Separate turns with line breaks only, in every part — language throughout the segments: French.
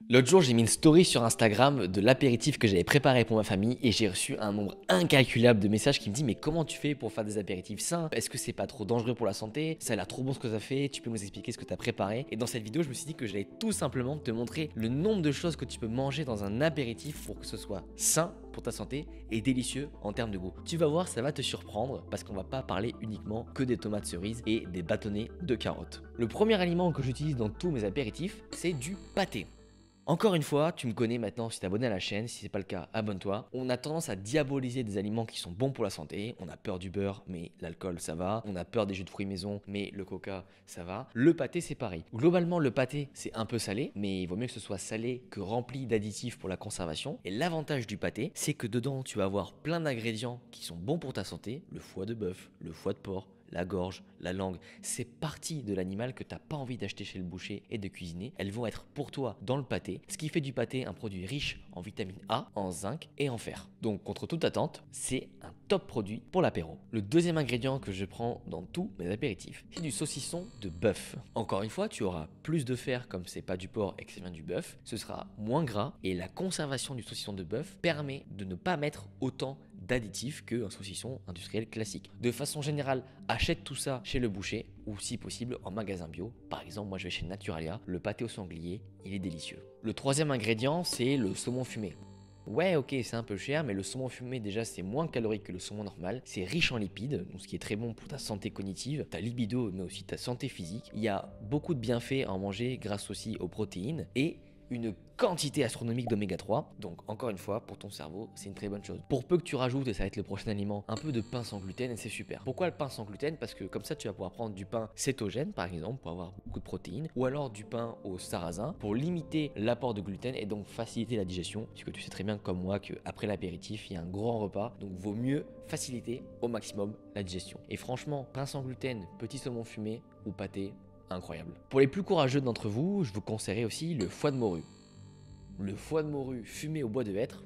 L'autre jour, j'ai mis une story sur Instagram de l'apéritif que j'avais préparé pour ma famille et j'ai reçu un nombre incalculable de messages qui me disent mais comment tu fais pour faire des apéritifs sains? Est-ce que c'est pas trop dangereux pour la santé? Ça a l'air trop bon ce que ça fait, tu peux nous expliquer ce que tu as préparé? Et dans cette vidéo, je me suis dit que j'allais tout simplement te montrer le nombre de choses que tu peux manger dans un apéritif pour que ce soit sain pour ta santé et délicieux en termes de goût. Tu vas voir, ça va te surprendre parce qu'on va pas parler uniquement que des tomates cerises et des bâtonnets de carottes. Le premier aliment que j'utilise dans tous mes apéritifs, c'est du pâté. Encore une fois, tu me connais maintenant si t'es abonné à la chaîne, si c'est pas le cas, abonne-toi. On a tendance à diaboliser des aliments qui sont bons pour la santé. On a peur du beurre, mais l'alcool ça va. On a peur des jus de fruits maison, mais le coca ça va. Le pâté c'est pareil. Globalement le pâté c'est un peu salé, mais il vaut mieux que ce soit salé que rempli d'additifs pour la conservation. Et l'avantage du pâté, c'est que dedans tu vas avoir plein d'ingrédients qui sont bons pour ta santé. Le foie de bœuf, le foie de porc, la gorge, la langue, c'est partie de l'animal que tu n'as pas envie d'acheter chez le boucher et de cuisiner. Elles vont être pour toi dans le pâté, ce qui fait du pâté un produit riche en vitamine A, en zinc et en fer. Donc contre toute attente, c'est un top produit pour l'apéro. Le deuxième ingrédient que je prends dans tous mes apéritifs, c'est du saucisson de bœuf. Encore une fois, tu auras plus de fer comme c'est pas du porc et que ça vient du bœuf, ce sera moins gras et la conservation du saucisson de bœuf permet de ne pas mettre autant d'additifs qu'un saucisson industriel classique. De façon générale, achète tout ça chez le boucher ou si possible en magasin bio. Par exemple, moi je vais chez Naturalia, le pâté au sanglier, il est délicieux. Le troisième ingrédient, c'est le saumon fumé. Ouais, ok, c'est un peu cher, mais le saumon fumé, déjà, c'est moins calorique que le saumon normal. C'est riche en lipides, donc ce qui est très bon pour ta santé cognitive, ta libido, mais aussi ta santé physique. Il y a beaucoup de bienfaits à en manger grâce aussi aux protéines et une quantité astronomique d'oméga 3, donc encore une fois pour ton cerveau c'est une très bonne chose. Pour peu que tu rajoutes, et ça va être le prochain aliment, un peu de pain sans gluten et c'est super. Pourquoi le pain sans gluten? Parce que comme ça tu vas pouvoir prendre du pain cétogène par exemple pour avoir beaucoup de protéines, ou alors du pain au sarrasin pour limiter l'apport de gluten et donc faciliter la digestion, puisque tu sais très bien comme moi qu'après l'apéritif il y a un grand repas, donc vaut mieux faciliter au maximum la digestion. Et franchement, pain sans gluten, petit saumon fumé ou pâté, incroyable. Pour les plus courageux d'entre vous, je vous conseillerais aussi le foie de morue. Le foie de morue fumé au bois de hêtre,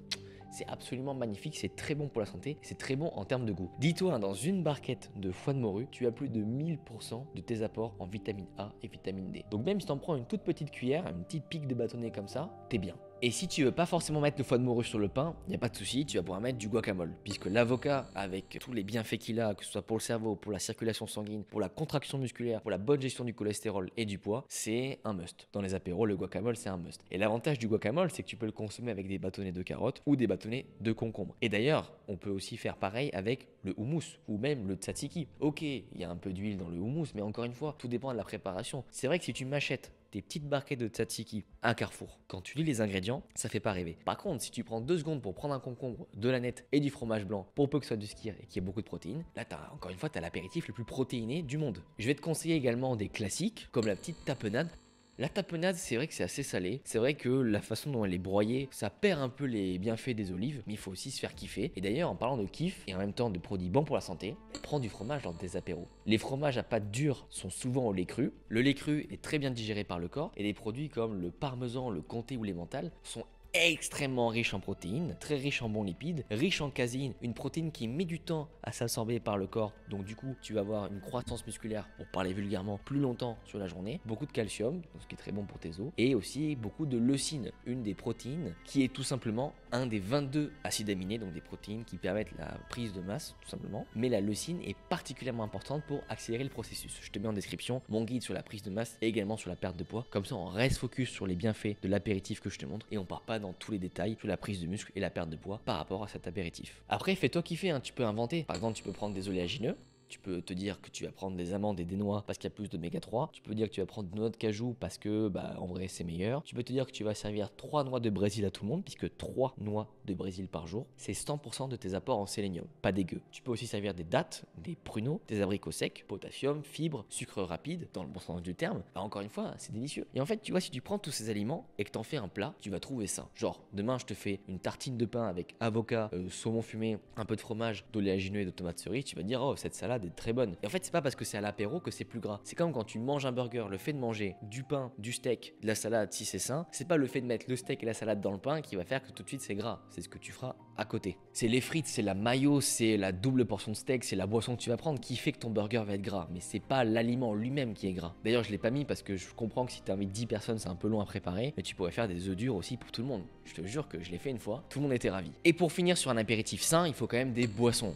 c'est absolument magnifique, c'est très bon pour la santé, c'est très bon en termes de goût. Dis-toi, dans une barquette de foie de morue, tu as plus de 1000% de tes apports en vitamine A et vitamine D. Donc même si tu en prends une toute petite cuillère, une petite pique de bâtonnet comme ça, t'es bien. Et si tu veux pas forcément mettre le foie de morue sur le pain, il n'y a pas de souci, tu vas pouvoir mettre du guacamole. Puisque l'avocat, avec tous les bienfaits qu'il a, que ce soit pour le cerveau, pour la circulation sanguine, pour la contraction musculaire, pour la bonne gestion du cholestérol et du poids, c'est un must. Dans les apéros, le guacamole, c'est un must. Et l'avantage du guacamole, c'est que tu peux le consommer avec des bâtonnets de carottes ou des bâtonnets de concombre. Et d'ailleurs, on peut aussi faire pareil avec le houmous ou même le tzatziki. Ok, il y a un peu d'huile dans le houmous, mais encore une fois, tout dépend de la préparation. C'est vrai que si tu m'achètes des petites barquettes de tzatziki à Carrefour, quand tu lis les ingrédients, ça fait pas rêver. Par contre, si tu prends 2 secondes pour prendre un concombre, de la nette et du fromage blanc, pour peu que ce soit du skyr et qu'il y ait beaucoup de protéines, là, encore une fois, tu as l'apéritif le plus protéiné du monde. Je vais te conseiller également des classiques, comme la petite tapenade. La tapenade, c'est vrai que c'est assez salé. C'est vrai que la façon dont elle est broyée, ça perd un peu les bienfaits des olives, mais il faut aussi se faire kiffer. Et d'ailleurs, en parlant de kiff et en même temps de produits bons pour la santé, prends du fromage lors de tes apéros. Les fromages à pâte dure sont souvent au lait cru. Le lait cru est très bien digéré par le corps et des produits comme le parmesan, le comté ou l'emmental sont extrêmement riche en protéines, très riche en bons lipides, riche en caséine, une protéine qui met du temps à s'absorber par le corps, donc du coup tu vas avoir une croissance musculaire, pour parler vulgairement, plus longtemps sur la journée, beaucoup de calcium, ce qui est très bon pour tes os, et aussi beaucoup de leucine, une des protéines qui est tout simplement un des 22 acides aminés, donc des protéines qui permettent la prise de masse tout simplement, mais la leucine est particulièrement importante pour accélérer le processus. Je te mets en description mon guide sur la prise de masse et également sur la perte de poids, comme ça on reste focus sur les bienfaits de l'apéritif que je te montre et on part pas dans tous les détails sur la prise de muscle et la perte de poids par rapport à cet apéritif. Après, fais-toi kiffer, hein, tu peux inventer. Par exemple, tu peux prendre des oléagineux. Tu peux te dire que tu vas prendre des amandes et des noix parce qu'il y a plus d'oméga 3. Tu peux dire que tu vas prendre des noix de cajou parce que, en vrai, c'est meilleur. Tu peux te dire que tu vas servir 3 noix de Brésil à tout le monde, puisque 3 noix de Brésil par jour, c'est 100% de tes apports en sélénium. Pas dégueu. Tu peux aussi servir des dattes, des pruneaux, des abricots secs, potassium, fibres, sucre rapide, dans le bon sens du terme. Encore une fois, c'est délicieux. Et en fait, tu vois, si tu prends tous ces aliments et que t'en fais un plat, tu vas trouver ça. Genre, demain, je te fais une tartine de pain avec avocat, saumon fumé, un peu de fromage, d'oléagineux et de tomates cerises. Tu vas te dire, oh, cette salade, salade est très bonne. Et en fait, c'est pas parce que c'est à l'apéro que c'est plus gras. C'est comme quand tu manges un burger, le fait de manger du pain, du steak, de la salade, si c'est sain, c'est pas le fait de mettre le steak et la salade dans le pain qui va faire que tout de suite c'est gras. C'est ce que tu feras à côté. C'est les frites, c'est la mayo, c'est la double portion de steak, c'est la boisson que tu vas prendre qui fait que ton burger va être gras. Mais c'est pas l'aliment lui-même qui est gras. D'ailleurs, je l'ai pas mis parce que je comprends que si tu invites 10 personnes, c'est un peu long à préparer, mais tu pourrais faire des œufs durs aussi pour tout le monde. Je te jure que je l'ai fait une fois, tout le monde était ravi. Et pour finir sur un apéritif sain, il faut quand même des boissons.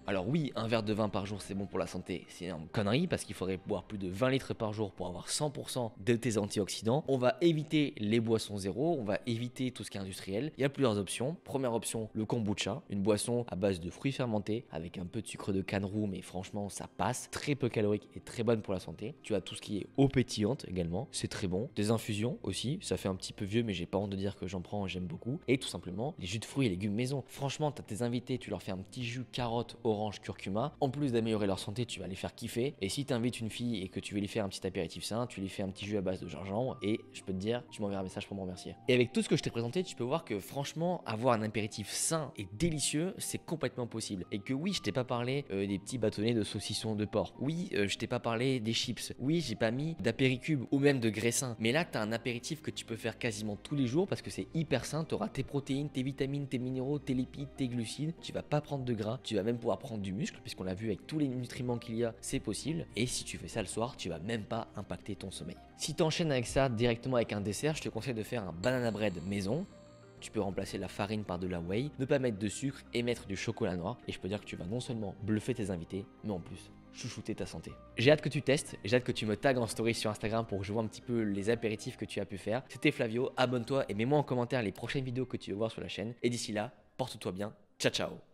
Alors oui, un verre de vin par jour c'est bon pour la santé, c'est une connerie parce qu'il faudrait boire plus de 20 litres par jour pour avoir 100% de tes antioxydants. On va éviter les boissons zéro, on va éviter tout ce qui est industriel. Il y a plusieurs options. Première option, le kombucha, une boisson à base de fruits fermentés avec un peu de sucre de canne roux, mais franchement ça passe, très peu calorique et très bonne pour la santé. Tu as tout ce qui est eau pétillante également, c'est très bon. Des infusions aussi, ça fait un petit peu vieux mais j'ai pas honte de dire que j'en prends, j'aime beaucoup. Et tout simplement les jus de fruits et légumes maison. Franchement, tu as tes invités, tu leur fais un petit jus carotte, orange, curcuma. En plus d'améliorer leur santé, tu vas les faire kiffer. Et si tu invites une fille et que tu veux lui faire un petit apéritif sain, tu lui fais un petit jus à base de gingembre et je peux te dire, tu m'enverras un message pour me remercier. Et avec tout ce que je t'ai présenté, tu peux voir que franchement, avoir un apéritif sain et délicieux, c'est complètement possible. Et que oui, je t'ai pas parlé des petits bâtonnets de saucisson de porc. Oui, je t'ai pas parlé des chips. Oui, j'ai pas mis d'apéricube ou même de graissin. Mais là, tu as un apéritif que tu peux faire quasiment tous les jours parce que c'est hyper sain. Tu auras tes protéines, tes vitamines, tes minéraux, tes lipides, tes glucides. Tu vas pas prendre de gras. Tu vas même pouvoir prendre du muscle puisqu'on l'a vu avec tous les nutriments qu'il y a, c'est possible. Et si tu fais ça le soir, tu vas même pas impacter ton sommeil. Si tu enchaînes avec ça directement avec un dessert, je te conseille de faire un banana bread maison. Tu peux remplacer la farine par de la whey, ne pas mettre de sucre et mettre du chocolat noir. Et je peux dire que tu vas non seulement bluffer tes invités, mais en plus chouchouter ta santé. J'ai hâte que tu testes, j'ai hâte que tu me tagues en story sur Instagram pour que je vois un petit peu les apéritifs que tu as pu faire. C'était Flavio, abonne-toi et mets-moi en commentaire les prochaines vidéos que tu veux voir sur la chaîne. Et d'ici là, porte-toi bien, ciao ciao.